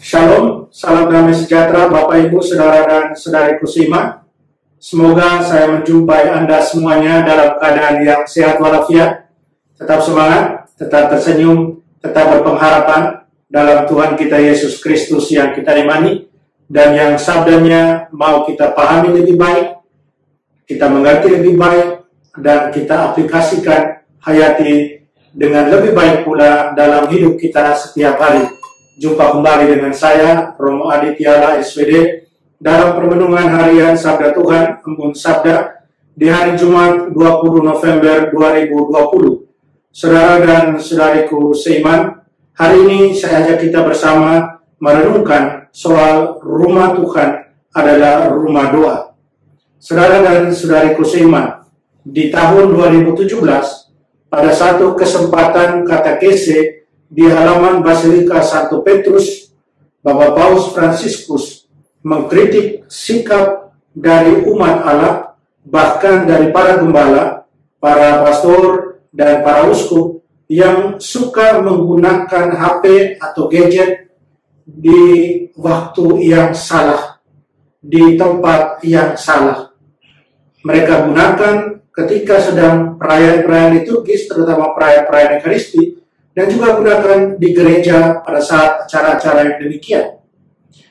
Shalom, salam damai sejahtera Bapak Ibu, Saudara dan Saudariku seiman. Semoga saya menjumpai Anda semuanya dalam keadaan yang sehat walafiat, tetap semangat, tetap tersenyum, tetap berpengharapan dalam Tuhan kita Yesus Kristus yang kita imani, dan yang sabdanya mau kita pahami lebih baik, kita mengerti lebih baik, dan kita aplikasikan, hayati dengan lebih baik pula dalam hidup kita setiap hari. Jumpa kembali dengan saya, Romo Aditya SVD, dalam permenungan harian Sabda Tuhan, Embun Sabda, di hari Jumat 20 November 2020. Saudara dan saudariku seiman, hari ini saya ajak kita bersama merenungkan soal rumah Tuhan adalah rumah doa. Saudara dan saudariku seiman, di tahun 2017, pada satu kesempatan katekese di halaman Basilika Santo Petrus, Bapak Paus Fransiskus mengkritik sikap dari umat Allah, bahkan dari para gembala, para pastor, dan para uskup yang suka menggunakan HP atau gadget di waktu yang salah, di tempat yang salah. Mereka gunakan ketika sedang perayaan-perayaan liturgis, terutama perayaan-perayaan Ekaristi, dan juga gunakan di gereja pada saat acara-acara yang demikian.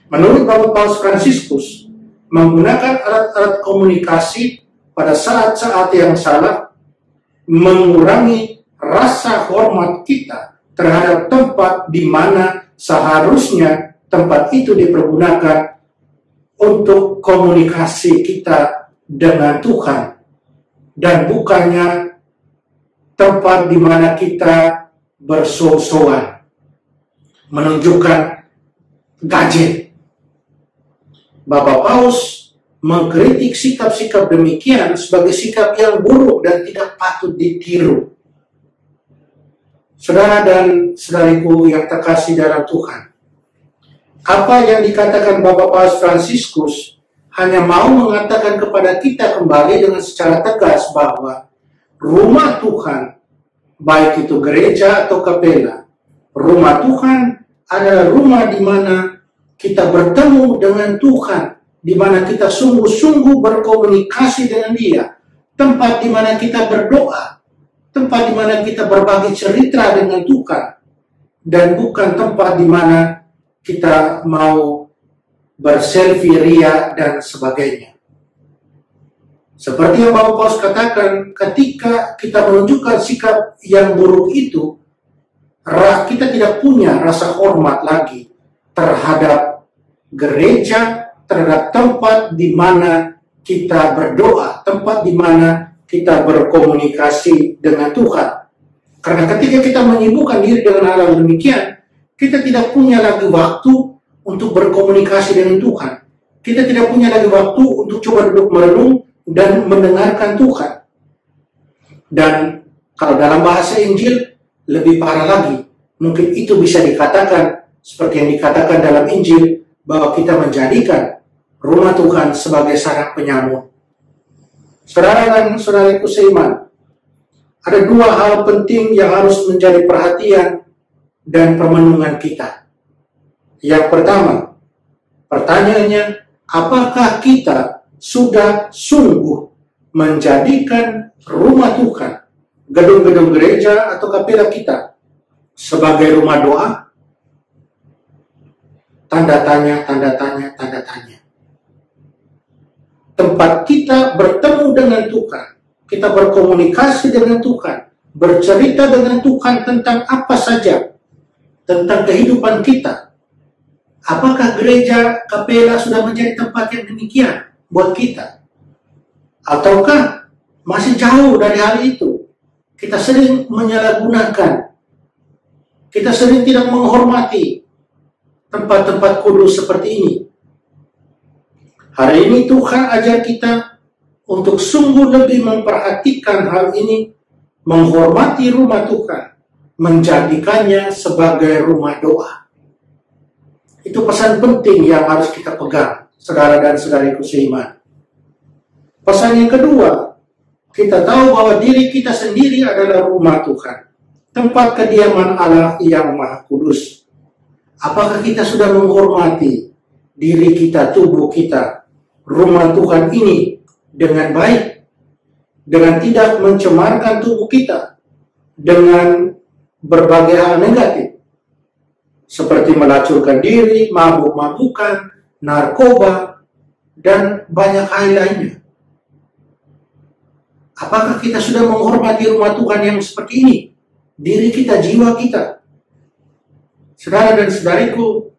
Menurut Bapak Paus Fransiskus, menggunakan alat-alat komunikasi pada saat-saat yang salah mengurangi rasa hormat kita terhadap tempat di mana seharusnya tempat itu dipergunakan untuk komunikasi kita dengan Tuhan, dan bukannya tempat di mana kita berso-soan, menunjukkan gadget. Bapak Paus mengkritik sikap-sikap demikian sebagai sikap yang buruk dan tidak patut ditiru. Saudara dan saudariku yang terkasih dalam Tuhan, apa yang dikatakan Bapak Paus Fransiskus hanya mau mengatakan kepada kita kembali dengan secara tegas bahwa rumah Tuhan, baik itu gereja atau kapela, rumah Tuhan adalah rumah di mana kita bertemu dengan Tuhan, di mana kita sungguh-sungguh berkomunikasi dengan Dia, tempat di mana kita berdoa, tempat di mana kita berbagi cerita dengan Tuhan, dan bukan tempat di mana kita mau berselfie ria dan sebagainya. Seperti yang Bapak Paus katakan, ketika kita menunjukkan sikap yang buruk itu, kita tidak punya rasa hormat lagi terhadap gereja, terhadap tempat di mana kita berdoa, tempat di mana kita berkomunikasi dengan Tuhan. Karena ketika kita menyibukkan diri dengan hal demikian, kita tidak punya lagi waktu untuk berkomunikasi dengan Tuhan. Kita tidak punya lagi waktu untuk coba duduk merenung dan mendengarkan Tuhan. Dan kalau dalam bahasa Injil lebih parah lagi, mungkin itu bisa dikatakan seperti yang dikatakan dalam Injil, bahwa kita menjadikan rumah Tuhan sebagai sarang penyamun. Saudara dan saudariku seiman, ada dua hal penting yang harus menjadi perhatian dan permenungan kita. Yang pertama, pertanyaannya, apakah kita sudah sungguh menjadikan rumah Tuhan, gedung-gedung gereja atau kapela kita sebagai rumah doa? Tanda tanya, tanda tanya, tanda tanya. Tempat kita bertemu dengan Tuhan, kita berkomunikasi dengan Tuhan, bercerita dengan Tuhan tentang apa saja, tentang kehidupan kita. Apakah gereja, kapela sudah menjadi tempat yang demikian buat kita? Ataukah masih jauh dari hal itu? Kita sering menyalahgunakan, kita sering tidak menghormati tempat-tempat kudus seperti ini. Hari ini Tuhan ajar kita untuk sungguh lebih memperhatikan hal ini, menghormati rumah Tuhan, menjadikannya sebagai rumah doa. Itu pesan penting yang harus kita pegang, saudara dan saudariku seiman. Pesan yang kedua, kita tahu bahwa diri kita sendiri adalah rumah Tuhan, tempat kediaman Allah yang Maha Kudus. Apakah kita sudah menghormati diri kita, tubuh kita, rumah Tuhan ini dengan baik, dengan tidak mencemarkan tubuh kita dengan berbagai hal negatif, seperti melacurkan diri, mabuk-mabukan, narkoba, dan banyak hal lainnya. Apakah kita sudah menghormati rumah Tuhan yang seperti ini? Diri kita, jiwa kita. Saudara dan saudariku,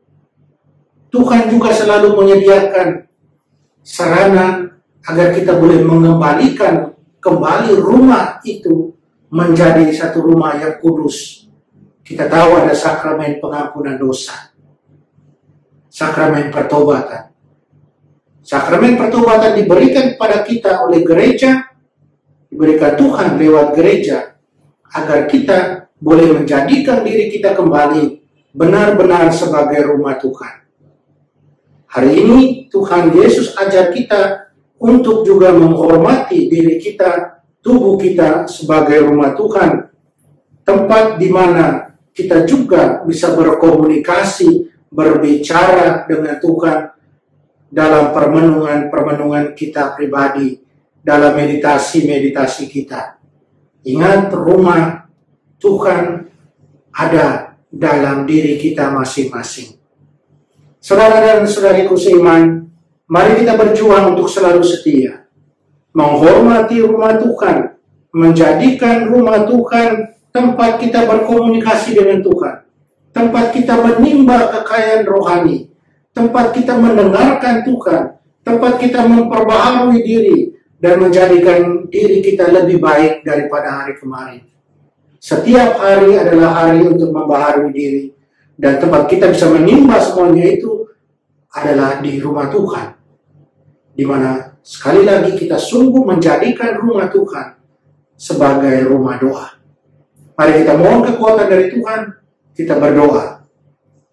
Tuhan juga selalu menyediakan sarana agar kita boleh mengembalikan kembali rumah itu menjadi satu rumah yang kudus. Kita tahu ada sakramen pengampunan dosa, sakramen pertobatan. Sakramen pertobatan diberikan kepada kita oleh gereja, diberikan Tuhan lewat gereja, agar kita boleh menjadikan diri kita kembali benar-benar sebagai rumah Tuhan. Hari ini Tuhan Yesus ajar kita untuk juga menghormati diri kita, tubuh kita sebagai rumah Tuhan, tempat di mana kita juga bisa berkomunikasi, berbicara dengan Tuhan dalam permenungan kita pribadi, dalam meditasi kita. Ingat, rumah Tuhan ada dalam diri kita masing-masing. Saudara dan saudariku seiman, mari kita berjuang untuk selalu setia, menghormati rumah Tuhan, menjadikan rumah Tuhan tempat kita berkomunikasi dengan Tuhan, tempat kita menimba kekayaan rohani, tempat kita mendengarkan Tuhan, tempat kita memperbaharui diri dan menjadikan diri kita lebih baik daripada hari kemarin. Setiap hari adalah hari untuk membaharui diri, dan tempat kita bisa menimba semuanya itu adalah di rumah Tuhan, di mana sekali lagi kita sungguh menjadikan rumah Tuhan sebagai rumah doa. Mari kita mohon kekuatan dari Tuhan, kita berdoa.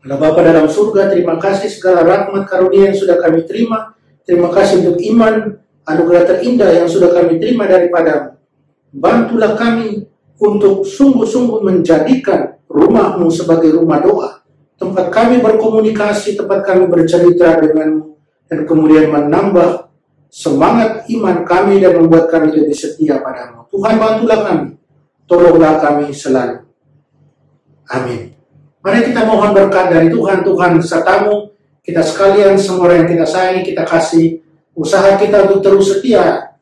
Allah Bapa dalam surga, terima kasih segala rahmat karunia yang sudah kami terima. Terima kasih untuk iman, anugerah terindah yang sudah kami terima daripada-Mu. Bantulah kami untuk sungguh-sungguh menjadikan rumah-Mu sebagai rumah doa, tempat kami berkomunikasi, tempat kami bercerita dengan-Mu, dan kemudian menambah semangat iman kami dan membuat kami lebih setia padamu. Tuhan, bantulah kami, tolonglah kami selalu. Amin. Mari kita mohon berkat dari Tuhan. Tuhan sertamu, kita sekalian, semua yang kita sayangi, kita kasih. Usaha kita untuk terus setia,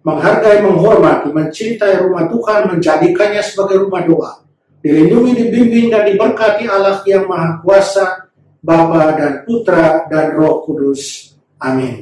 menghargai, menghormati, mencintai rumah Tuhan, menjadikannya sebagai rumah doa. Dilindungi, dibimbing, dan diberkati Allah yang Maha Kuasa, Bapa dan Putra dan Roh Kudus. Amin.